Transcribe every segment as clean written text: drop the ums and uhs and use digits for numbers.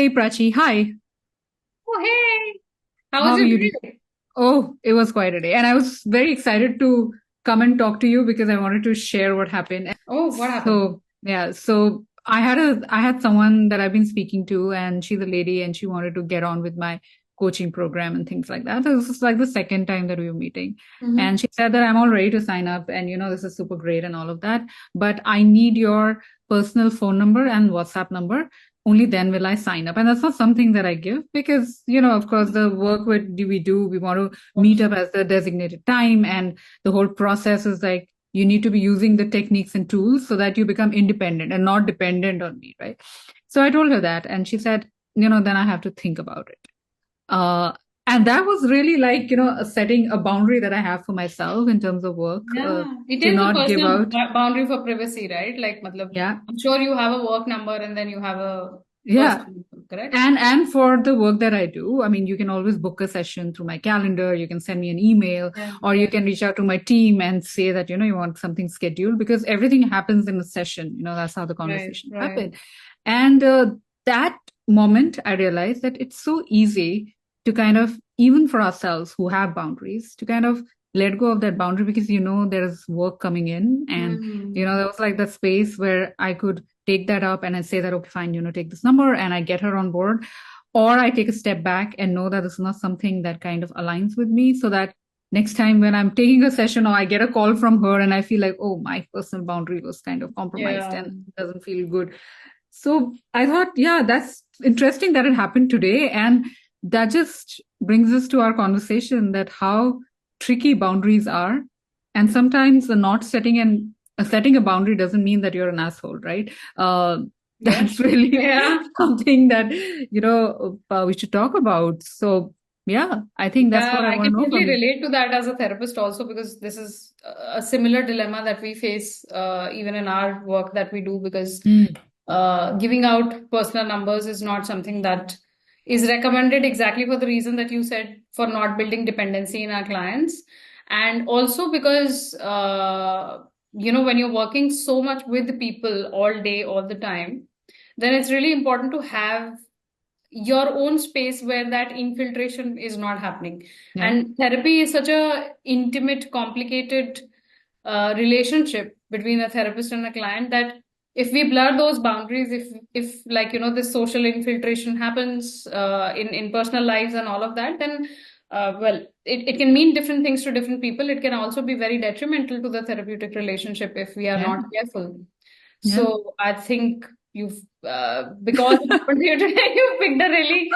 Hey, Prachi. Hi. Oh, hey, how How was are your you doing? day? Oh, it was quite a day. And I was very excited to come and talk to you because I wanted to share what happened. Oh, what happened? So I had someone that I've been speaking to, and she's a lady, and she wanted to get on with my coaching program and things like that. This is like the second time that we were meeting. And Mm-hmm. she said that I'm all ready to sign up, and this is super great and all of that, but I need your personal phone number and WhatsApp number. Only then will I sign up. And that's not something that I give because, of course, the work we do, we want to meet up as the designated time. And the whole process is like, you need to be using the techniques and tools so that you become independent and not dependent on me, right? So I told her that. And she said, then I have to think about it. Uh, and that was really like, setting a boundary that I have for myself in terms of work, Yeah, it to is a not give personal out. boundary for privacy, right? Like, matlab, Yeah. I'm sure you have a work number and then you have a Yeah. personal number, correct? And for the work that I do, I mean, you can always book a session through my calendar. You can send me an email, Yeah, or you yeah, can reach out to my team and say that, you want something scheduled because everything happens in a session. That's how the right, conversation right. happen. And that moment, I realized that it's so easy to kind of, even for ourselves who have boundaries, to kind of let go of that boundary because, there's work coming in. And, Hmm. there was like that space where I could take that up and I say that, okay, fine, take this number and I get her on board. Or I take a step back and know that this is not something that kind of aligns with me so that next time when I'm taking a session or I get a call from her and I feel like, oh, my personal boundary was kind of compromised Yeah, and doesn't feel good. So I thought, yeah, that's interesting that it happened today. And that just brings us to our conversation that how tricky boundaries are. And sometimes the not setting and setting a boundary doesn't mean that you're an asshole, right? yeah, That's really yeah, something that, we should talk about. So, yeah, I think that's yeah. what I I want can to know totally from you. relate to that as a therapist also because this is a similar dilemma that we face even in our work that we do because Mm, giving out personal numbers is not something that is recommended exactly for the reason that you said for not building dependency in our clients. And also because, when you're working so much with people all day, all the time, then it's really important to have your own space where that infiltration is not happening. yeah. And therapy is such a intimate, complicated relationship between a therapist and a client that if we blur those boundaries, if like this social infiltration happens in personal lives and all of that, then well, it can mean different things to different people. It can also be very detrimental to the therapeutic relationship if we are Yeah. not careful. Yeah. So I think you've because it happened to you today, you picked a really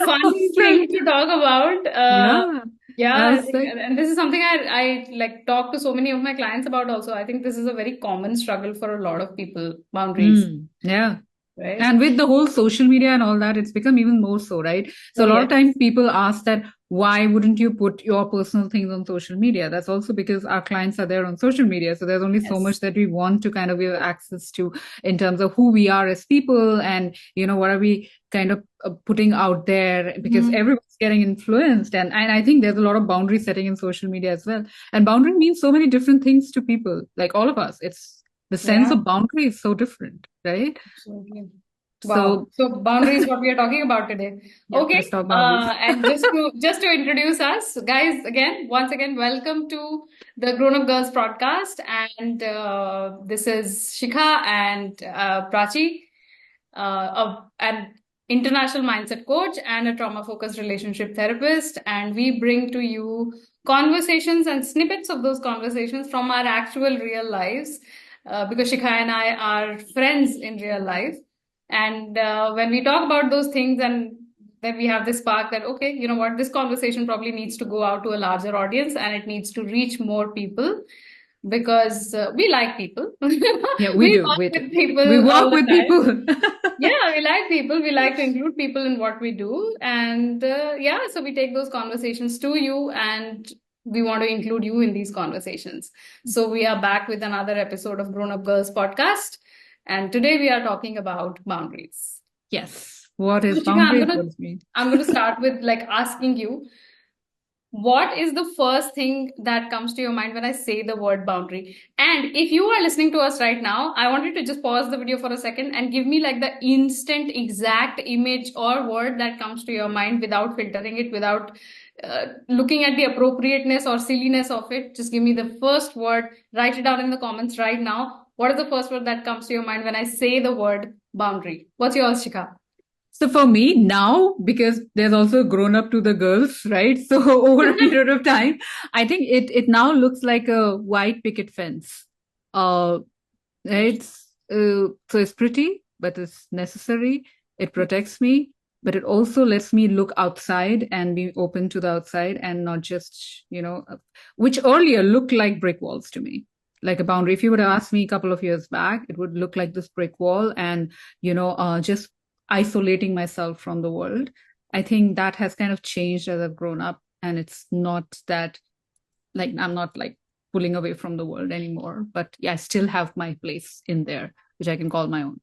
fun thing to talk about. Yeah. I Yeah, I was think, like, and this is something I like talk to so many of my clients about also. I think this is a very common struggle for a lot of people, boundaries, yeah. right? And with the whole social media and all that, it's become even more so, right? So Oh, a lot of yes. times people ask that, why wouldn't you put your personal things on social media? That's also because our clients are there on social media. So there's only so much Yes. that we want to kind of give access to in terms of who we are as people and, what are we kind of putting out there because Mhm. everyone's getting influenced. And I think there's a lot of boundary setting in social media as well. And boundary means so many different things to people, like all of us. It's the sense Yeah, of boundary is so different, right? absolutely. Wow. So, So boundaries, what we are talking about today. yeah, Okay. let's talk boundaries. And just to introduce us, guys, again, once again, welcome to the Grown Up Girls podcast. And this is Shikha and Prachi, an international mindset coach and a trauma-focused relationship therapist. And we bring to you conversations and snippets of those conversations from our actual real lives, because Shikha and I are friends in real life. And when we talk about those things, and then we have this spark that, okay, you know what, this conversation probably needs to go out to a larger audience and it needs to reach more people because we like people. Yeah, we We do. work We do. with We people all work the with time. people. Yeah, we like people. We like to include people in what we do. And yeah, so we take those conversations to you and we want to include you in these conversations. So we are back with another episode of Grown Up Girls podcast. And today we are talking about boundaries. Yes. What So is Chika, boundaries? What does it mean? I'm gonna start with like asking you, what is the first thing that comes to your mind when I say the word boundary? And if you are listening to us right now, I want you to just pause the video for a second and give me like the instant exact image or word that comes to your mind without filtering it, without looking at the appropriateness or silliness of it. Just give me the first word, write it down in the comments right now. What is the first word that comes to your mind when I say the word boundary? What's yours, Shikha? So for me now, because there's also grown up to the girls, right? So over a period of time, I think it now looks like a white picket fence. Uh, it's so it's pretty, but it's necessary. It protects me, but it also lets me look outside and be open to the outside and not just, which earlier looked like brick walls to me, like a boundary. If you would have asked me a couple of years back, it would look like this brick wall and, just isolating myself from the world. I think that has kind of changed as I've grown up. And it's not that, like, I'm not like pulling away from the world anymore. But yeah, I still have my place in there, which I can call my own.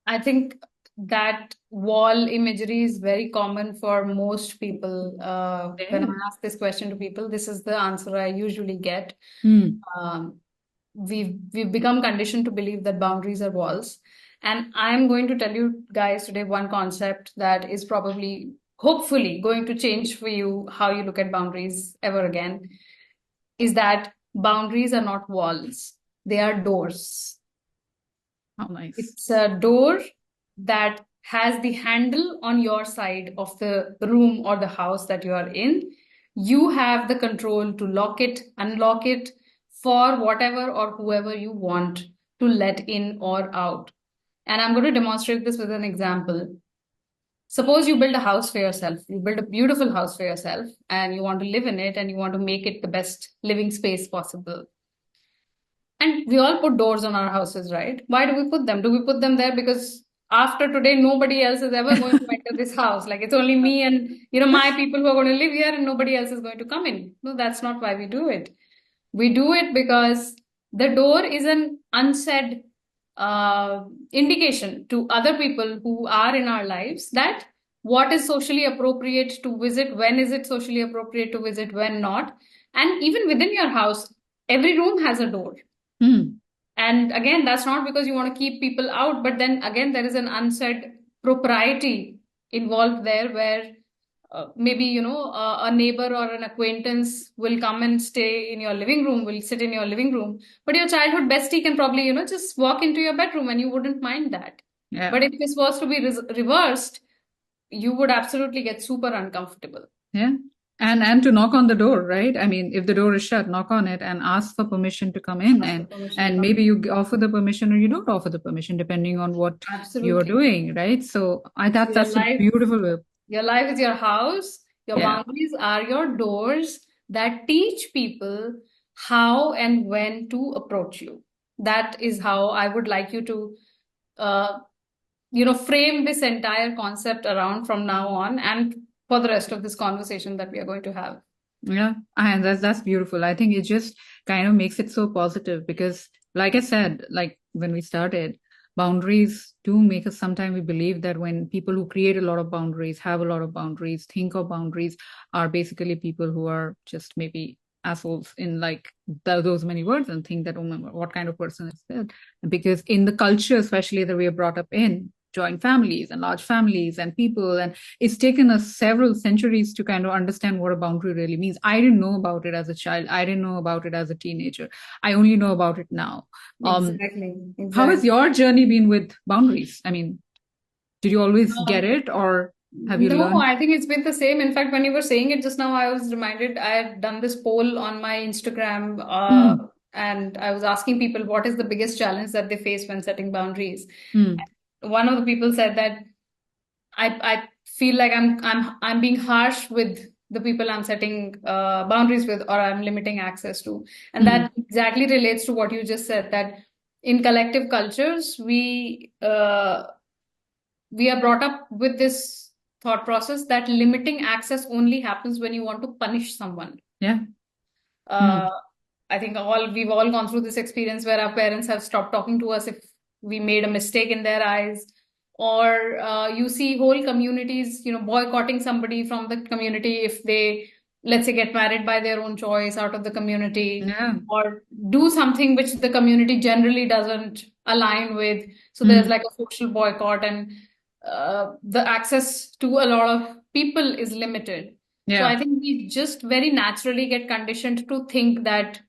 I think that wall imagery is very common for most people. When I ask this question to people, this is the answer I usually get. Um, we've become conditioned to believe that boundaries are walls. And I'm going to tell you guys today one concept that is probably, hopefully, going to change for you how you look at boundaries ever again, is that boundaries are not walls, they are doors. How nice. It's a door that has the handle on your side of the room or the house that you are in. You have the control to lock it, unlock it for whatever or whoever you want to let in or out. And I'm going to demonstrate this with an example. Suppose you build a house for yourself, you build a beautiful house for yourself, and you want to live in it and you want to make it the best living space possible. And we all put doors on our houses, right? Why do we put them? Do we put them there because after today, nobody else is ever going to enter this house? Like it's only me and my people who are going to live here, and nobody else is going to come in. No, that's not why we do it. We do it because the door is an unsaid indication to other people who are in our lives that what is socially appropriate to visit, when is it socially appropriate to visit, when not. And even within your house, every room has a door. And again, that's not because you want to keep people out, but then again, there is an unsaid propriety involved there where maybe, a neighbor or an acquaintance will come and stay in your living room, will sit in your living room, but your childhood bestie can probably, just walk into your bedroom and you wouldn't mind that. Yeah. But if this was to be reversed, you would absolutely get super uncomfortable. Yeah. And to knock on the door, right? I mean, if the door is shut, knock on it and ask for permission to come in. And maybe you offer the permission or you don't offer the permission, depending on what you're doing, right? So that's a beautiful way. Your life is your house. Your boundaries are your doors that teach people how and when to approach you. That is how I would like you to frame this entire concept around from now on and for the rest of this conversation that we are going to have. Yeah, and that's beautiful. I think it just kind of makes it so positive because, like I said, like when we started, boundaries do make us sometimes we believe that when people who create a lot of boundaries, have a lot of boundaries, think of boundaries, are basically people who are just maybe assholes in like those many words and think that, oh my God, what kind of person is that? Because in the culture, especially that we are brought up in, joint families and large families and people, and it's taken us several centuries to kind of understand what a boundary really means. I didn't know about it as a child. I didn't know about it as a teenager. I only know about it now. Exactly. How has your journey been with boundaries? I mean, did you always get it or have you learned? No, I think it's been the same. In fact, when you were saying it just now, I was reminded I had done this poll on my Instagram and I was asking people what is the biggest challenge that they face when setting boundaries. One of the people said that I feel like I'm being harsh with the people I'm setting boundaries with or I'm limiting access to. And that exactly relates to what you just said, that in collective cultures, we are brought up with this thought process that limiting access only happens when you want to punish someone. Yeah. I think we've all gone through this experience where our parents have stopped talking to us if we made a mistake in their eyes, or you see whole communities, boycotting somebody from the community if they let's say, get married by their own choice out of the community, Yeah. or do something which the community generally doesn't align with. So there's Mm. like a social boycott, and the access to a lot of people is limited. So I Yeah. think we just very naturally get conditioned to think that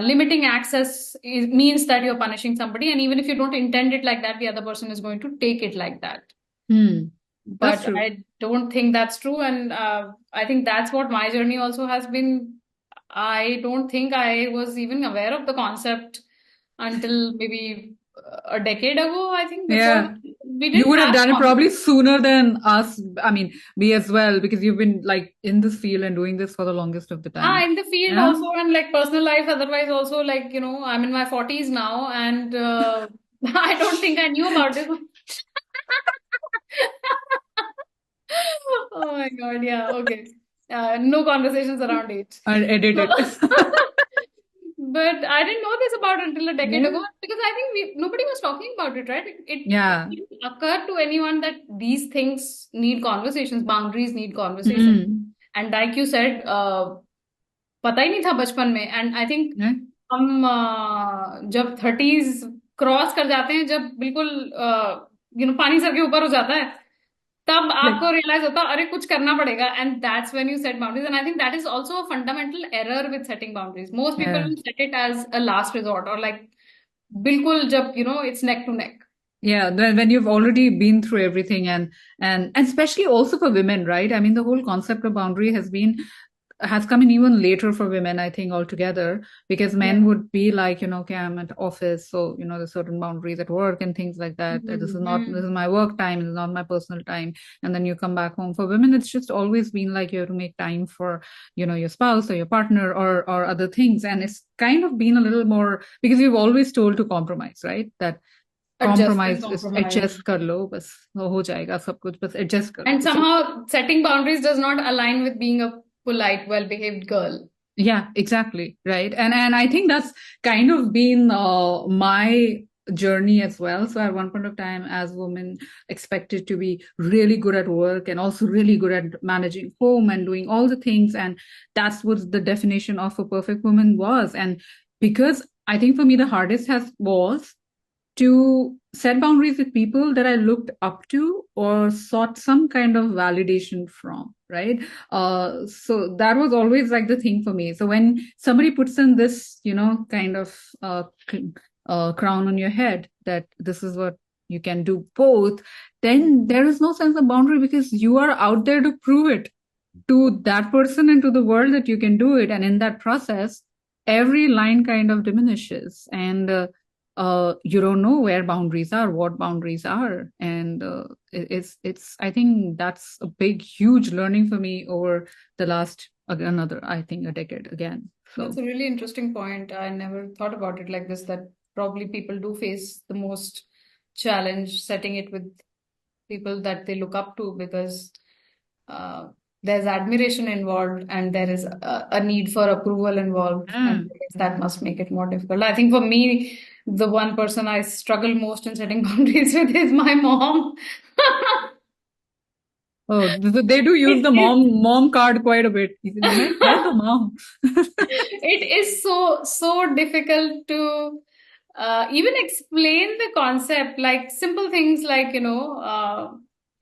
limiting access means that you're punishing somebody, and even if you don't intend it like that, the other person is going to take it like that. Mm. That's But true. I don't think that's true, and I think that's what my journey also has been. I don't think I was even aware of the concept until maybe a decade ago. I think before Yeah. that, we You didn't would have have done it probably conversations. sooner than us. I mean, me as well, because you've been like in this field and doing this for the longest of the Ah, time. in the field Yeah. also, and like personal life, otherwise also, like, I'm in my 40s now, and I don't think I knew about this. Oh my God, yeah, okay. No conversations around it. I edit So, it. but I didn't know this about until a decade Yeah. ago, because I think nobody was talking about it, right? It Yeah. didn't occur to anyone that these things need conversations, boundaries need conversation. Mm. And like you said, पता ही नहीं था बचपन में, and I think Yeah. हम जब 30s cross कर जाते हैं, जब बिल्कुल पानी सर के ऊपर हो जाता है, तब Like, आपको रियलाइज होता है अरे कुछ करना पड़ेगा, and that's when you set boundaries, and I think that is also a fundamental error with setting boundaries. Most people yeah. Will set it as a last resort, और लाइक बिल्कुल जब it's neck to neck. Yeah, when you've already been through everything, and especially also for women, right? I mean, the whole concept of boundary has come in even later for women, I think, altogether, because Yeah. men would be like, okay, I'm at office, so there's certain boundaries at work and things like that. This is my work time, this is not my personal time. And then you come back home. For women, it's just always been like you have to make time for, your spouse or your partner or other things. And it's kind of been a little more because we've always told to compromise, right? That Adjust and compromise is compromise. adjust कर लो बस हो जाएगा सब कुछ बस adjust कर And low so somehow setting boundaries does not align with being a polite, well-behaved girl. yeah, exactly, right. And I think that's kind of been my journey as well. So at one point of time, as women expected to be really good at work and also really good at managing home and doing all the things, and that's what the definition of a perfect woman was. And because I think for me the hardest has was to set boundaries with people that I looked up to or sought some kind of validation from, right? So that was always like the thing for me. So when somebody puts in this, kind of crown on your head that this is what you can do both, then there is no sense of boundary because you are out there to prove it to that person and to the world that you can do it. And in that process, every line kind of diminishes. And you don't know where boundaries are, what boundaries are, and it's. I think that's a big, huge learning for me over the last another. I think a decade again. That's So a really interesting point. I never thought about it like this, that probably people do face the most challenge setting it with people that they look up to, because uh, there's admiration involved, and there is a need for approval involved, and I guess that must make it more difficult. I think for me, the one person I struggle most in setting boundaries with is my mom. oh, they do use the It's mom card quite a bit. Where's the mom? it is so difficult to even explain the concept, like simple things like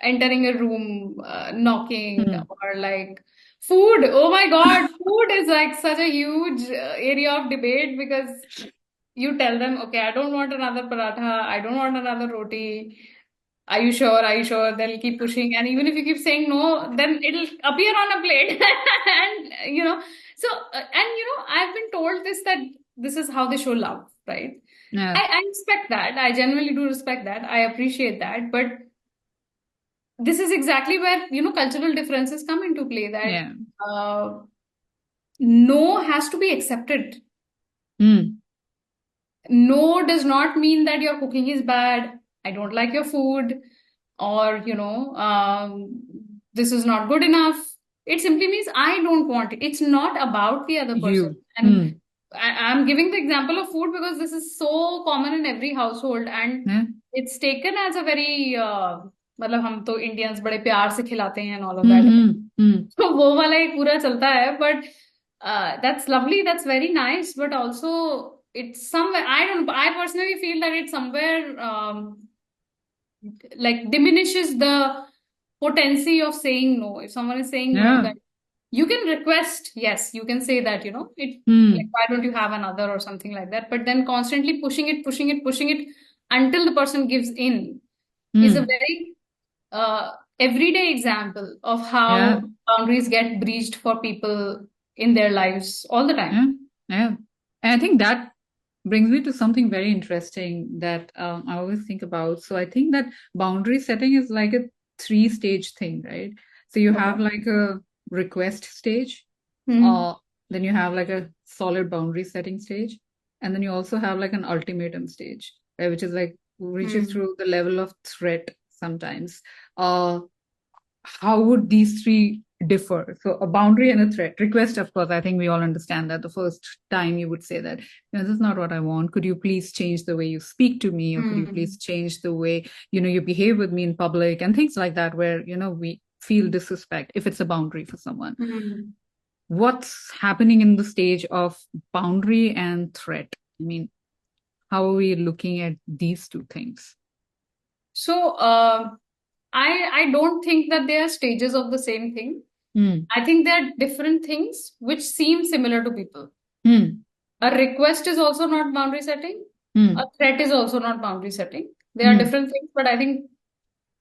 entering a room, knocking, Hmm. or like food. Oh my God, food is like such a huge area of debate, because you tell them, okay, I don't want another paratha, I don't want another roti. Are you sure? Are you sure? They'll keep pushing. And even if you keep saying no, then it'll appear on a plate. And, so, I've been told this, that this is how they show love, right? Yeah, I respect that. I genuinely do respect that. I appreciate that. But this is exactly where, cultural differences come into play, that yeah. uh, no has to be accepted. Hmm. No does not mean that your cooking is bad. I don't like your food, or this is not good enough. It simply means I don't want it. It's not about the other person. You. And Hmm. I'm giving the example of food because this is so common in every household, and Yeah. it's taken as a very मतलब हम तो Indians बड़े प्यार से खिलाते हैं and all of Hmm. that. Hmm. तो वो वाला एक पूरा चलता है, but that's lovely, that's very nice, but also it's somewhere, I don't know, I personally feel that it's somewhere like diminishes the potency of saying no. If someone is saying no, Yeah. that you can request, yes, you can say that, you know, it like, why don't you have another or something like that, but then constantly pushing it until the person gives in is a very everyday example of Yeah. how boundaries get breached for people in their lives all the time. Yeah. Yeah. And I think that brings me to something very interesting that I always think about. So I think that boundary setting is like a three-stage thing, right? So you Okay. have like a request stage, Hmm. uh, then you have like a solid boundary setting stage, and then you also have like an ultimatum stage, right, which is like reaches Hmm. through the level of threat sometimes. Uh, how would these three differ? So a boundary and a threat. Request, of course, I think we all understand that the first time you would say that, this is not what I want. Could you please change the way you speak to me? Or could you Hmm. please change the way, you behave with me in public and things like that, where, we feel disrespect if it's a boundary for someone. Hmm. What's happening in the stage of boundary and threat? I mean, how are we looking at these two things? So, I don't think that they are stages of the same thing. Mm. I think they are different things which seem similar to people. Mm. A request is also not boundary setting. A Mm. threat is also not boundary setting. They are Mm. different things, but I think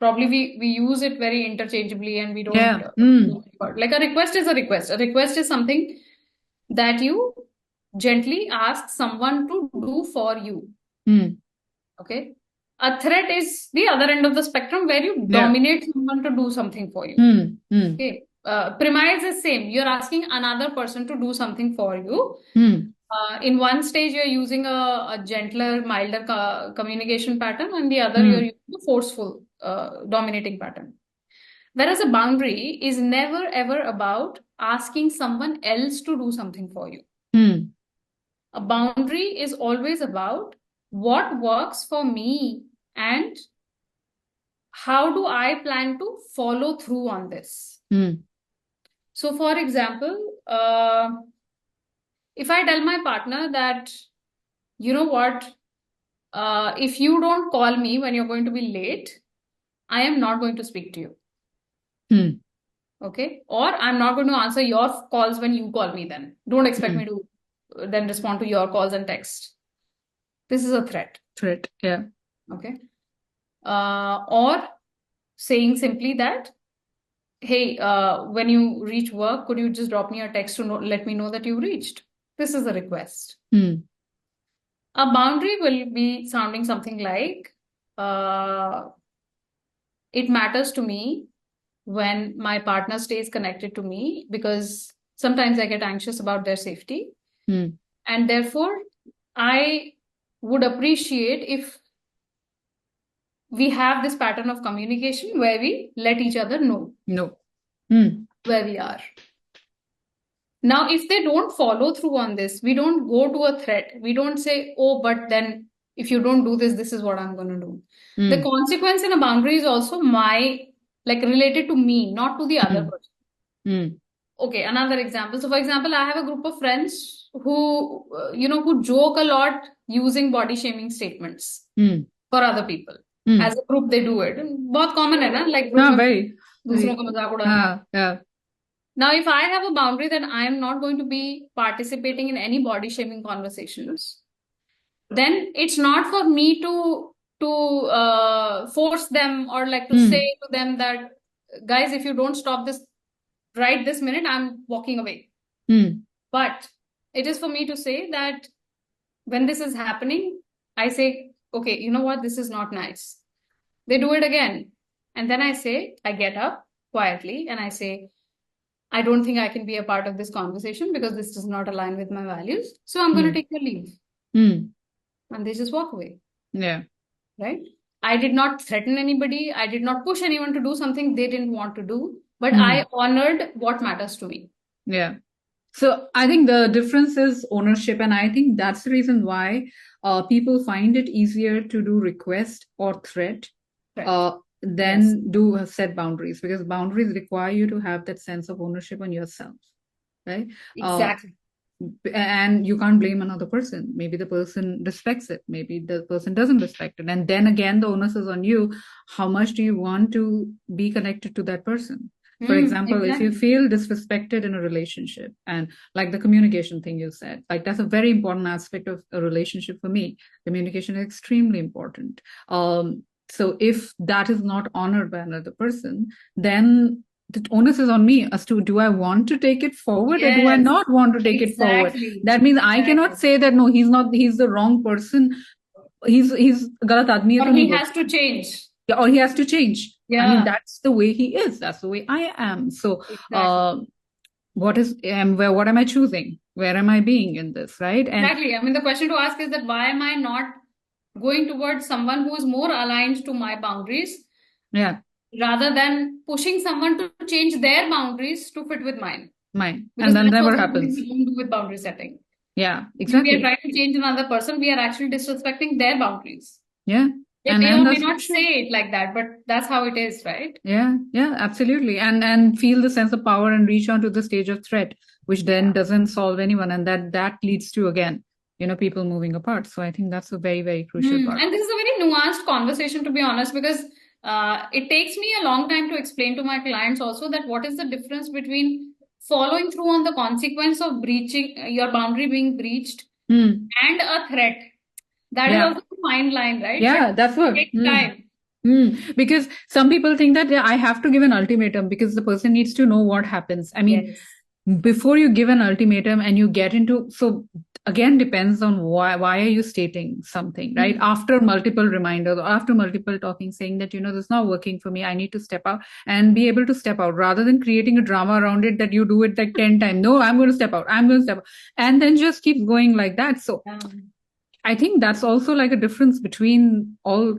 probably we use it very interchangeably and we don't Yeah. Mm. like a request is a request. A request is something that you gently ask someone to do for you. Mm. Okay. A threat is the other end of the spectrum where you Yeah. dominate someone to do something for you. Mm. Mm. Okay. Premise is same. You're asking another person to do something for you. Mm. In one stage, you're using a gentler, milder communication pattern, and the other, you're Mm. using a forceful, dominating pattern. Whereas a boundary is never ever about asking someone else to do something for you. Mm. A boundary is always about what works for me and how do I plan to follow through on this. Mm. So, for example, if I tell my partner that, you know what, if you don't call me when you're going to be late, I am not going to speak to you. Mm. Okay. Or I'm not going to answer your calls when you call me then. Don't expect me Mm. to then respond to your calls and text. This is a threat. Threat. Yeah. Okay. Or saying simply that, hey, when you reach work, could you just drop me a text to let me know that you reached? This is a request. Mm. A boundary will be sounding something like, uh, it matters to me when my partner stays connected to me because sometimes I get anxious about their safety. Mm. And therefore, I would appreciate if we have this pattern of communication where we let each other know No. Mm. where we are. Now, if they don't follow through on this, we don't go to a threat. We don't say, oh, but then if you don't do this, this is what I'm going to do. The Mm. consequence in a boundary is also like related to me, not to the other Mm. person. Mm. Okay, another example. So, for example, I have a group of friends who, who joke a lot using body shaming statements Mm. for other people. Mm. As a group, they do it. बहुत common है ना, like group Ah, में very. दूसरों Very. का मजाक उड़ाना. Ah, yeah. Now, if I have a boundary that I am not going to be participating in any body shaming conversations, then it's not for me to force them or like to say Mm. to them that, guys, if you don't stop this right this minute, I'm walking away. Mm. But it is for me to say that when this is happening, I say, okay, you know what, this is not nice. They do it again. And then I get up quietly and I say, I don't think I can be a part of this conversation because this does not align with my values. So I'm going to Mm. take your leave. Mm. And they just walk away. Yeah. Right? I did not threaten anybody. I did not push anyone to do something they didn't want to do. But Mm. I honored what matters to me. Yeah. So I think the difference is ownership, and I think that's the reason why people find it easier to do request or threat Right. then do set boundaries, because boundaries require you to have that sense of ownership on yourself, right? Exactly. And you can't blame another person. Maybe the person respects it, maybe the person doesn't respect it, and then again the onus is on you. How much do you want to be connected to that person? For example, if you Exactly. feel disrespected in a relationship, and like the communication thing you said, like that's a very important aspect of a relationship for me. Communication is extremely important. So if that is not honored by another person, then the onus is on me as to, do I want to take it forward or do I Yes, not want to take it forward? exactly. That means I cannot Exactly. say that no, he's the wrong person. He's galat aadmi hai Or to nahi he bol has to change. सकते. Or he has to change. I mean, Yeah, that's the way he is. That's the way I am. So, exactly. uh, what am I choosing? Where am I being in this, right? And Exactly. I mean, the question to ask is that why am I not going towards someone who is more aligned to my boundaries yeah, rather than pushing someone to change their boundaries to fit with mine? mine. And Because then that's never also something happens. we don't do with boundary setting. Yeah, When we are exactly. trying to change another person, we are actually disrespecting their boundaries. Yeah. They And may or may that's not crucial. say it like that, but that's how it is, right? Yeah, yeah, absolutely. And feel the sense of power and reach on to the stage of threat, which then Yeah. doesn't solve anyone. And that leads to, again, people moving apart. So I think that's a very, very crucial part. And this is a very nuanced conversation, to be honest, because it takes me a long time to explain to my clients also that what is the difference between following through on the consequence of breaching your boundary being breached Hmm. and a threat. That is Yeah. also a fine line, right? But Yeah, that's it what. takes time. Because some people think that, yeah, I have to give an ultimatum because the person needs to know what happens. I mean, Yes. before you give an ultimatum and you get into, so again, depends on why are you stating something, right? Hmm. After multiple reminders, after multiple talking, saying that, this is not working for me, I need to step out, and be able to step out, rather than creating a drama around it that you do it like 10 times. No, I'm going to step out, I'm going to step out, and then just keep going like that. So Yeah. I think that's also like a difference between all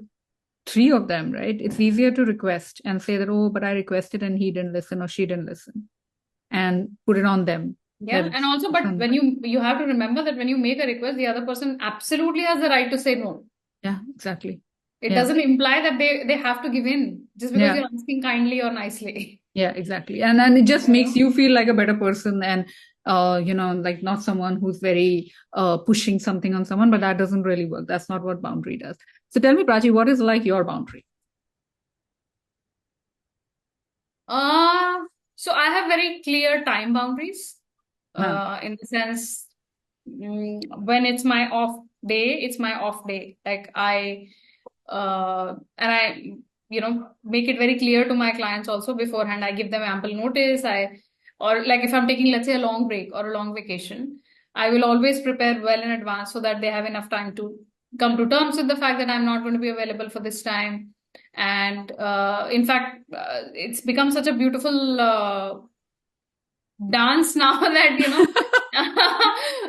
three of them, right? It's easier to request and say that, oh, but I requested and he didn't listen or she didn't listen, and put it on them. That Yeah, and also, it's but on. when you have to remember that when you make a request, the other person absolutely has the right to say no. Yeah, exactly. It Yeah, doesn't imply that they have to give in just because yeah, you're asking kindly or nicely. yeah, exactly. And then it just You makes know? you feel like a better person, and like not someone who's very pushing something on someone, but that doesn't really work. That's not what boundary does. So tell me, Prachi, what is like your boundary? Uh, so I have very clear time boundaries. Huh. In the sense, when it's my off day, it's my off day. Like and I, make it very clear to my clients also beforehand. I give them ample notice. Or like if I'm taking, let's say, a long break or a long vacation, I will always prepare well in advance so that they have enough time to come to terms with the fact that I'm not going to be available for this time. And in fact, it's become such a beautiful dance now that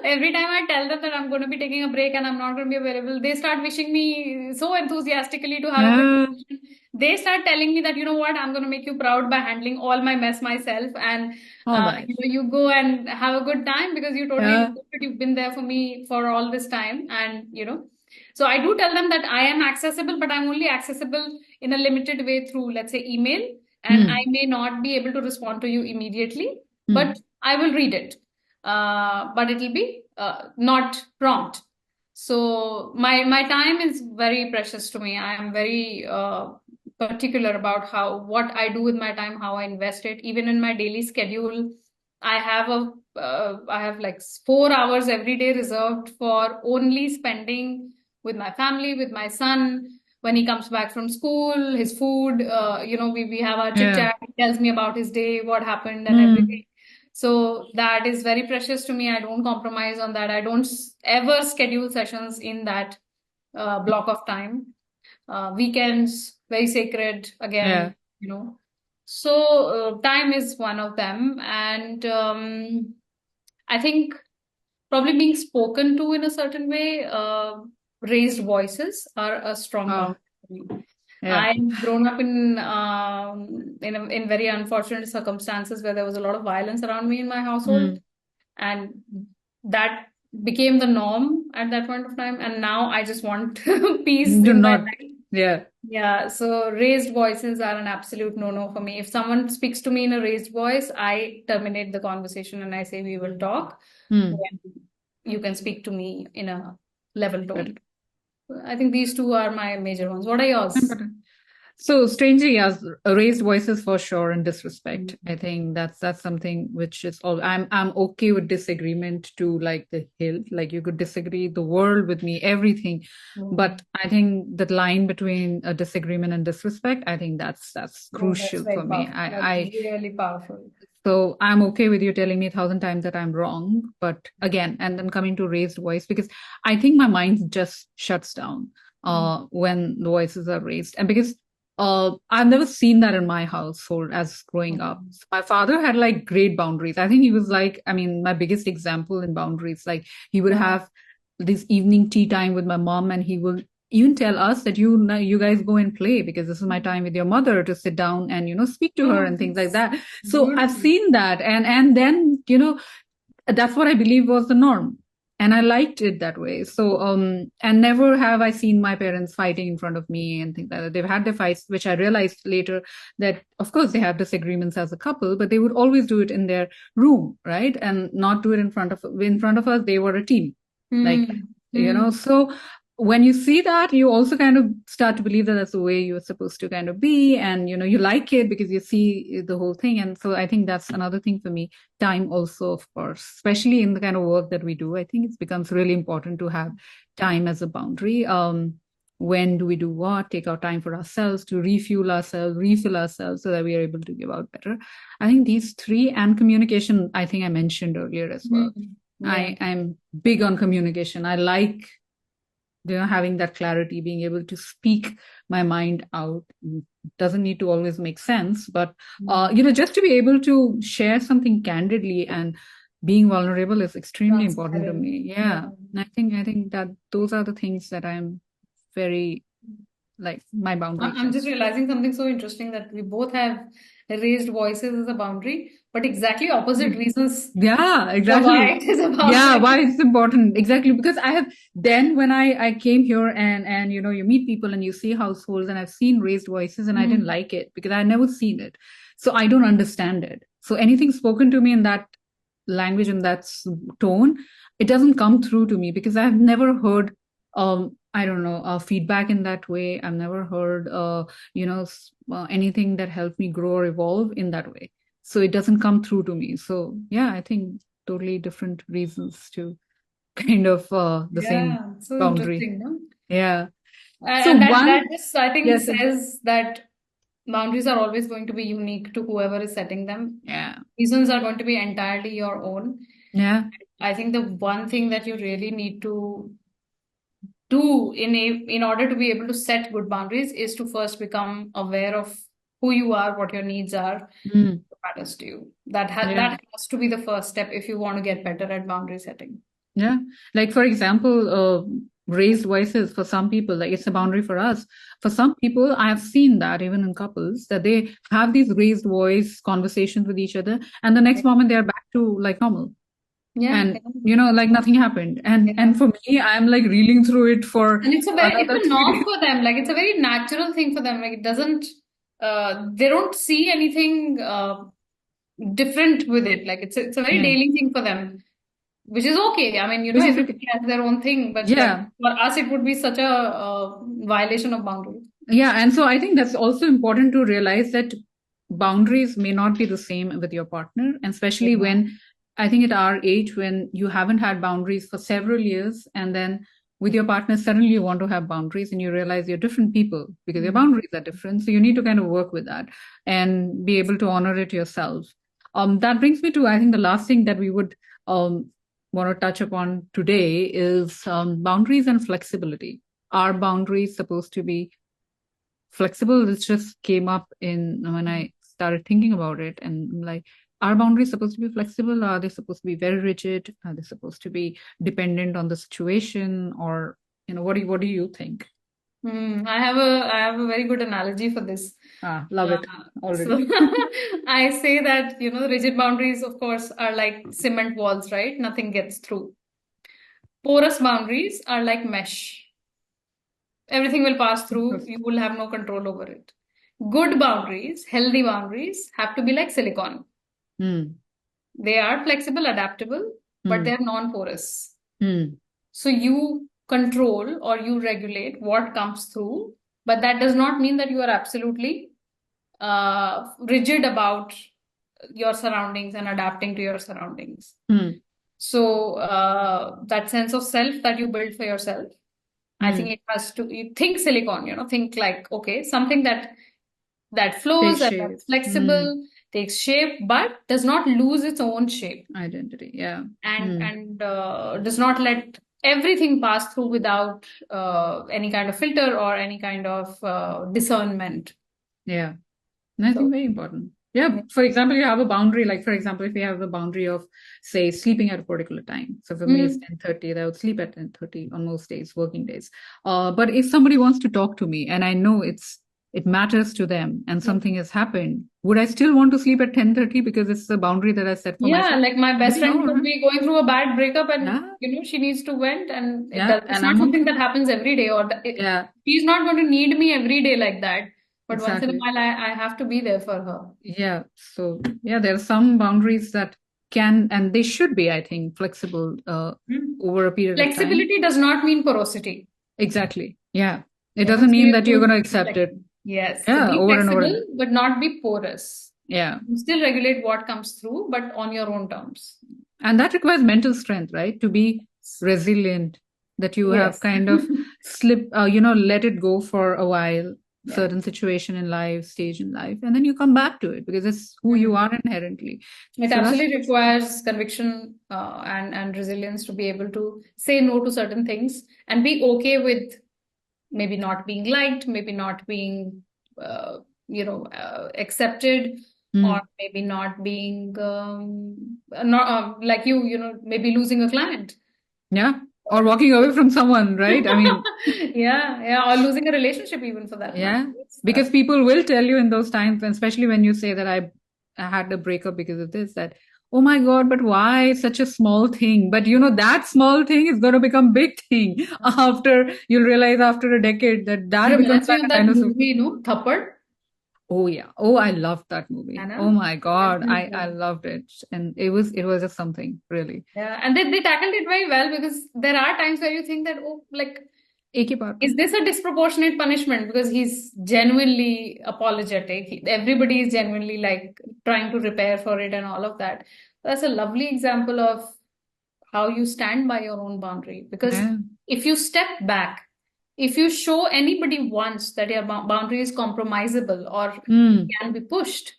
every time I tell them that I'm going to be taking a break and I'm not going to be available, they start wishing me so enthusiastically to have a good Yeah. vacation. They start telling me that, you know what, I'm going to make you proud by handling all my mess myself, and Oh, nice. you go and have a good time because you totally Yeah. deserve it. You've been there for me for all this time, and so I do tell them that I am accessible, but I'm only accessible in a limited way through, let's say, email, and I Hmm. may not be able to respond to you immediately, but Hmm. I will read it. But it will be not prompt. So my time is very precious to me. I am very particular about what I do with my time, how I invest it. Even in my daily schedule, I have like 4 hours every day reserved for only spending with my family, with my son. When he comes back from school, his food, we have our chit Yeah. chat. He tells me about his day, what happened, and everything. Hmm. So that is very precious to me. I don't compromise on that. I don't ever schedule sessions in that block of time. Weekends, very sacred Yeah. again, you know. So time is one of them. And I think probably being spoken to in a certain way, raised voices are a strong Oh, boundary for me. yeah. I've grown up in very unfortunate circumstances where there was a lot of violence around me in my household, Hmm. and that became the norm at that point of time. And now I just want peace Do in my not. life. Yeah. Yeah, so raised voices are an absolute no-no for me. If someone speaks to me in a raised voice, I terminate the conversation and I say, we will talk Hmm. when you can speak to me in a level Better. tone. I think these two are my major ones. What are yours? Better. So strangely, yes, raised voices for sure and disrespect. Mm. I think that's something which is all. I'm okay with disagreement to like the hill. Like you could disagree the world with me, everything, Mm. but I think the line between a disagreement and disrespect, I think that's Oh, that's crucial very for me. powerful. That's I really powerful. so I'm okay with you telling me 1,000 times that I'm wrong, but again, and then coming to raised voice because I think my mind just shuts down Mm. when the voices are raised, and because I've never seen that in my household as growing up. Mm. So my father had like great boundaries. I think he was like, I mean, my biggest example in boundaries. Like he would Yeah. have this evening tea time with my mom, and he will even tell us that you guys go and play because this is my time with your mother to sit down and speak to her Oh, and things like that's that. So I've beautiful. seen that, and then that's what I believe was the norm, and I liked it that way. So and never have I seen my parents fighting in front of me and things like that. They've had their fights, which I realized later that of course they have disagreements as a couple, but they would always do it in their room, right, and not do it in front of us. They were a team, like Hmm. Hmm. so when you see that, you also kind of start to believe that that's the way you're supposed to kind of be, and you like it because you see the whole thing. And so I think that's another thing for me. Time also, of course, especially in the kind of work that we do, I think it becomes really important to have time as a boundary. When do we do what? Take our time for ourselves, to refuel ourselves, refill ourselves, so that we are able to give out better. I think these three, and communication, I think I mentioned earlier as Hmm. well. Yeah. I'm big on communication. I like having that clarity, being able to speak my mind out. Doesn't need to always make sense, but Hmm. just to be able to share something candidly and being vulnerable is extremely important to Transparent. me. Yeah. Yeah. And I think that those are the things that I'm very like my boundaries. I'm just realizing something so interesting that we both have raised voices as a boundary, but exactly opposite reasons Yeah, for why exactly. it is a Yeah, boundary. why it's important. Exactly. Because I have then when I came here, and you meet people and you see households, and I've seen raised voices and I didn't Hmm. like it because I never seen it. So I don't understand it. So anything spoken to me in that language and that tone, it doesn't come through to me because I've never heard I don't know feedback in that way. I've never heard anything that helped me grow or evolve in that way. So it doesn't come through to me. So yeah, I think totally different reasons to kind of the same Yeah, so boundary. interesting, no? Yeah. So And that one, just I think yes, says that boundaries are always going to be unique to whoever is setting them. yeah, Reasons are going to be entirely your own. yeah, I think the one thing that you really need to do in order to be able to set good boundaries is to first become aware of who you are, what your needs are, mm, what matters to you. yeah. That has to be the first step if you want to get better at boundary setting. Yeah. Like, for example, raised voices for some people, like it's a boundary for us. For some people, I have seen that even in couples, that they have these raised voice conversations with each other, and the next moment they're back to like normal. Yeah, And, yeah, like nothing happened. And yeah. for me, I'm like reeling through it for And it's another a two norm days. for them. Like it's a very natural thing for them. Like it doesn't they don't see anything different with it. Like it's a very Yeah. daily thing for them, which is okay. I mean, Which is okay. everybody has their own thing, but like Yeah. for us, it would be such a violation of boundary. Yeah, and so I think that's also important to realize that boundaries may not be the same with your partner, and especially Yeah. when I think at our age, when you haven't had boundaries for several years, and then with your partner, suddenly you want to have boundaries and you realize you're different people because your Mm. boundaries are different. So you need to kind of work with that and be able to honor it yourself. That brings me to, I think, the last thing that we would um, want to touch upon today is boundaries and flexibility. Are boundaries supposed to be flexible? This just came up in when I started thinking about it, and I'm like, are boundaries supposed to be flexible? Are they supposed to be very rigid? Are they supposed to be dependent on the situation? Or what do you think? I have a very good analogy for this. Love it So already. I say that, rigid boundaries, of course, are like cement walls, right? Nothing gets through. Porous boundaries are like mesh. everything will pass Of through. course. You will have no control over it. Good boundaries, healthy boundaries have to be like silicon. Hmm. They are flexible, adaptable, but Hmm. they're non-porous. Hmm. So you control or you regulate what comes through, but that does not mean that you are absolutely rigid about your surroundings and adapting to your surroundings. Hmm. So that sense of self that you build for yourself, I think Hmm. it has to, you think silicon, think like, okay, something that flows, Take that's shape. Hmm. flexible, takes shape, but does not lose its own shape, Identity. Yeah. and Hmm. does not let everything pass through without any kind of filter or any kind of discernment. Yeah. And I think So very important. Yeah. yeah. For example, you have a boundary, like for example, if you have the boundary of, say, sleeping at a particular time. So for me, it's Mm. 10:30. I would sleep at 10:30 on most days, working days. But if somebody wants to talk to me and I know it matters to them and something has happened, would I still want to sleep at 10:30 because it's the boundary that I set for Yeah, myself? like my best Maybe friend no, could right? be going through a bad breakup, and Yeah. she needs to vent, and Yeah. it's And not I'm something okay. that happens every day, or Yeah. she's not going to need me every day like that. But once in a Exactly. while, I have to be there for her. Yeah. So yeah, there are some boundaries that can and they should be, I think, flexible Mm. over a period of time. Flexibility does not mean porosity. Exactly. Yeah. It doesn't So mean you that you're have going to to be accept it. flexible. Yes, Yeah, be over and over flexible, again. but not be porous. Yeah. You still regulate what comes through, but on your own terms. And that requires mental strength, right? To be resilient, that you have Yes. kind of let it go for a while, Yeah. certain situation in life, stage in life, and then you come back to it because it's who you Mm. are inherently. It So that's absolutely requires conviction and resilience to be able to say no to certain things and be okay with maybe not being liked, maybe not being accepted, or Hmm. maybe not being not like maybe losing a client. Yeah. Or walking away from someone, right? I mean, Yeah, yeah, or losing a relationship even for that matter. yeah, because people will tell you in those times, and especially when you say that I had a breakup because of this, that, oh my God, but why such a small thing? But that small thing is going to become big thing after you'll realize after a decade that It that becomes reminds me like of a that dinosaur. movie, Thappad. Oh yeah. Oh, I loved that I movie. Oh know. my God. Reminds me of I that. loved it. And it was just something really. Yeah, and they tackled it very well because there are times where you think that, oh, like, एक ही बात is है. this a disproportionate punishment? Because he's genuinely apologetic. Everybody is genuinely like trying to repair for it and all of that. That's a lovely example of how you stand by your own boundary. Because Yeah. if you step back, if you show anybody once that your boundary is compromisable or Hmm. can be pushed,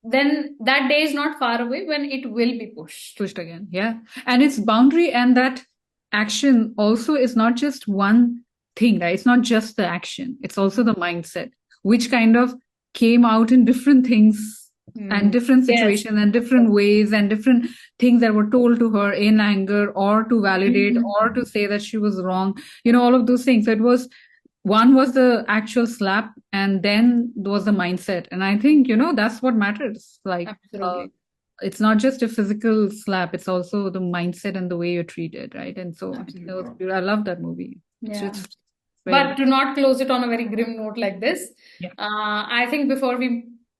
then that day is not far away when it will be pushed. Pushed again. Yeah. And its boundary and that action also is not just one thing, right? It's not just the action, it's also the mindset, which kind of came out in different things and Hmm. different Yes. situations and different ways and different things that were told to her in anger or to validate or to say that she was wrong, all of those things. So it was one was the actual slap and then was the mindset. And I think, that's what matters. Like, Absolutely. it's not just a physical slap, it's also the mindset and the way you're treated, right? And so it was Absolutely. beautiful. I love that movie. Yeah. It's very But nice. to not close it on a very grim note like this, Yeah. I think before we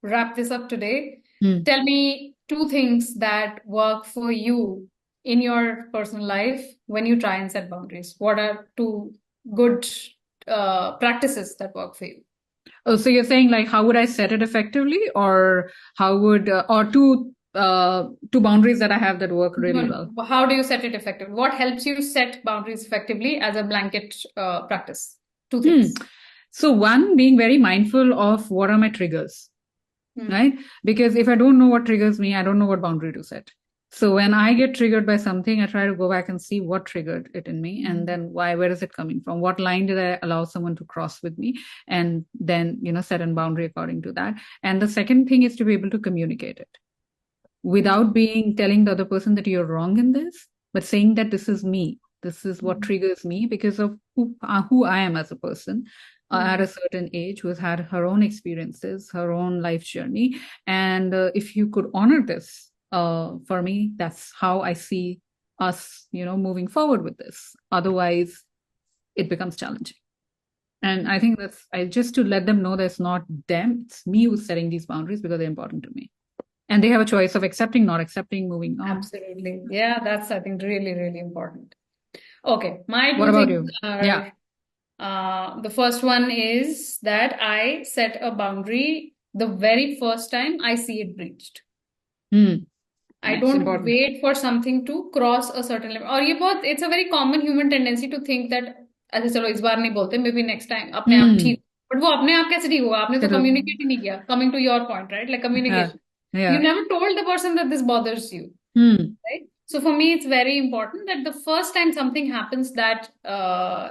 wrap this up today, Hmm. tell me two things that work for you in your personal life when you try and set boundaries. What are two good practices that work for you? Oh, so you're saying like how would I set it effectively, or how would or two boundaries that I have that work really well? No, how do you set it effectively? What helps you set boundaries effectively as a blanket practice? Two Hmm. things. So one, being very mindful of what are my triggers, Hmm. right? Because if I don't know what triggers me, I don't know what boundary to set. So when I get triggered by something, I try to go back and see what triggered it in me, and then where is it coming from? What line did I allow someone to cross with me? And then, set a boundary according to that. And the second thing is to be able to communicate it Hmm. without being telling the other person that you're wrong in this, but saying that this is me. This is what Hmm. triggers me because of who I am as a person at Hmm. a certain age, who has had her own experiences, her own life journey. And if you could honor this, for me, that's how I see us, moving forward with this. Otherwise, it becomes challenging. And I think just to let them know that it's not them, it's me who's setting these boundaries because they're important to me. And they have a choice of accepting, not accepting, moving on. Absolutely. Yeah, that's, I think, really, really important. Okay, my What two about things you? are Yeah. the first one is that I set a boundary the very first time I see it breached. I Nice. don't Important. wait for something to cross a certain limit. और ये बहुत it's a very common human tendency to think that अच्छा चलो इस बार नहीं बोलते maybe next time अपने आप ठीक. But वो अपने आप कैसे ठीक होगा? आपने तो communicate ही नहीं किया. Coming to your point, right? Like communication. Yeah. You never told the person that this bothers you, right? So for me, it's very important that the first time something happens that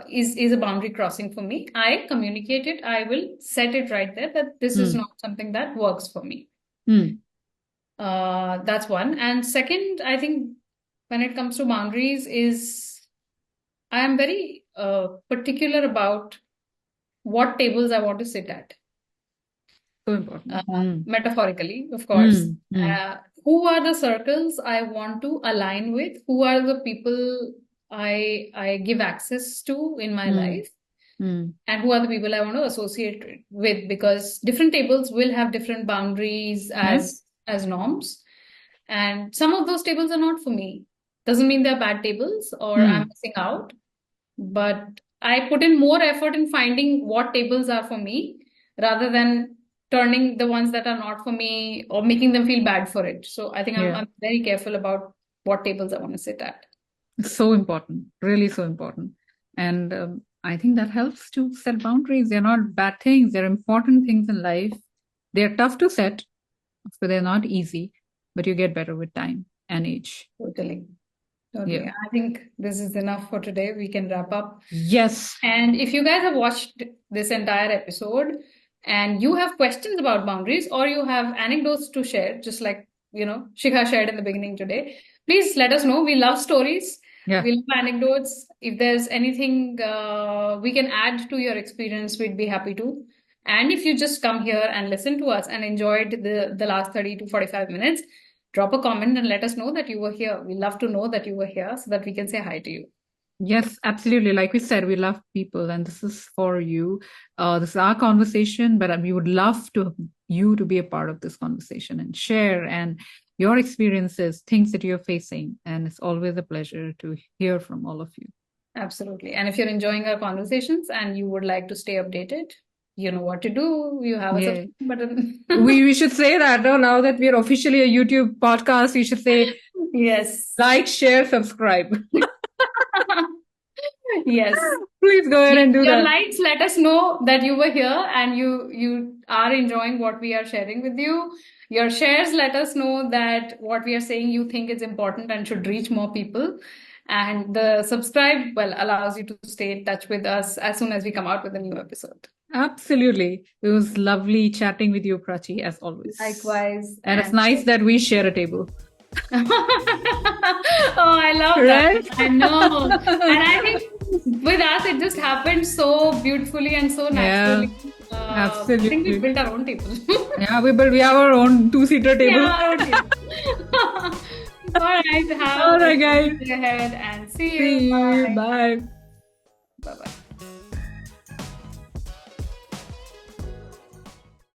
is a boundary crossing for me, I communicate it. I will set it right there that this is not something that works for me. That's one. And second, I think when it comes to boundaries is I am very particular about what tables I want to sit at. So important. Metaphorically, of course. Who are the circles I want to align with? Who are the people I give access to in my life? And who are the people I want to associate with? Because different tables will have different boundaries as norms. And some of those tables are not for me. Doesn't mean they're bad tables or I'm missing out. But I put in more effort in finding what tables are for me rather than turning the ones that are not for me or making them feel bad for it. So I think I'm very careful about what tables I want to sit at. So important, really so important. And I think that helps to set boundaries. They're not bad things. They're important things in life. They're tough to set, so they're not easy, but you get better with time and age. Totally. Yeah. I think this is enough for today. We can wrap up. Yes. And if you guys have watched this entire episode and you have questions about boundaries or you have anecdotes to share, just like, Shikha shared in the beginning today, please let us know. We love stories. Yeah. We love anecdotes. If there's anything we can add to your experience, we'd be happy to. And if you just come here and listen to us and enjoyed the last 30 to 45 minutes, drop a comment and let us know that you were here. We love to know that you were here so that we can say hi to you. Yes, absolutely. Like we said, we love people and this is for you. This is our conversation, but we would love you to be a part of this conversation and share and your experiences, things that you're facing. And it's always a pleasure to hear from all of you. Absolutely. And if you're enjoying our conversations and you would like to stay updated, you know what to do. You have a subscribe button. we should say that now that we're officially a YouTube podcast, we should say yes. Like, share, subscribe. Yes. Please go ahead and do your that. likes let us know that you were here and you are enjoying what we are sharing with you. Your shares let us know that what we are saying you think is important and should reach more people. And the subscribe, allows you to stay in touch with us as soon as we come out with a new episode. Absolutely. It was lovely chatting with you, Prachi, as always. Likewise. And it's nice that we share a table. Oh, I love that. I know. And I think with us, it just happened so beautifully and so naturally. Absolutely. I think we built our own table. We have our own two-seater table. All right, guys. Go ahead and see you. Bye. Bye-bye.